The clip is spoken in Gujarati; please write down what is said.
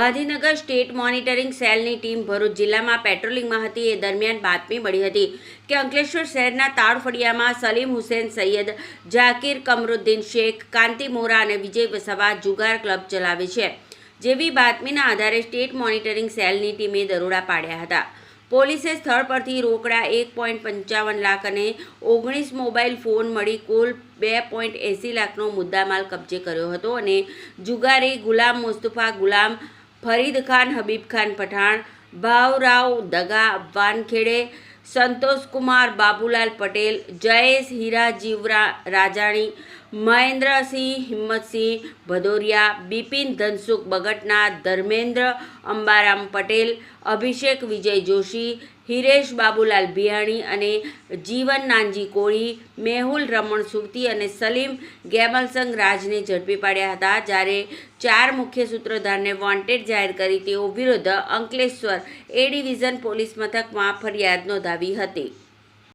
ગાંધીનગર સ્ટેટ મોનિટરિંગ સેલની ટીમ ભરૂચ જિલ્લામાં પેટ્રોલિંગમાં હતી એ દરમિયાન બાતમી મળી હતી કે અંકલેશ્વર શહેરના તાળફળિયામાં સલીમ હુસેન સૈયદ, ઝાકીર કમરુદ્દીન શેખ, કાંતિ મોરા અને વિજય વસાવા જુગાર ક્લબ ચલાવે છે। જેવી બાતમીના આધારે સ્ટેટ મોનિટરિંગ સેલની ટીમે દરોડા પાડ્યા હતા। પોલીસે સ્થળ પરથી રોકડા 1.55 લાખ અને 19 મોબાઈલ ફોન મળી કુલ 2.80 લાખનો મુદ્દામાલ કબજે કર્યો હતો અને જુગારી ગુલામ મુસ્તફા ગુલામ, ફરીદ ખાન, હબીબ ખાન પઠાણ, ભાવરાવ દગા વાનખેડે, સંતોષ કુમાર બાબુલાલ પટેલ, જયેશ હીરાજીવરા રાજાણી, મહેન્દ્રસિંહ હિંમતસિંહ ભદોરિયા, બિપિન ધનસુખ બગટના, ધર્મેન્દ્ર અંબારામ પટેલ, અભિષેક વિજય જોશી, હિરેશ બાબુલાલ ભિયાણી અને જીવન નાનજી કોળી, મેહુલ રમણ સુરતી અને સલીમ ગેમલસંગ રાજને ઝડપી પાડ્યા હતા। જ્યારે 4 મુખ્ય સૂત્રધારને વોન્ટેડ જાહેર કરી તેઓ વિરુદ્ધ અંકલેશ્વર એ ડિવિઝન પોલીસ મથકમાં ફરિયાદ નોંધાવી હતી।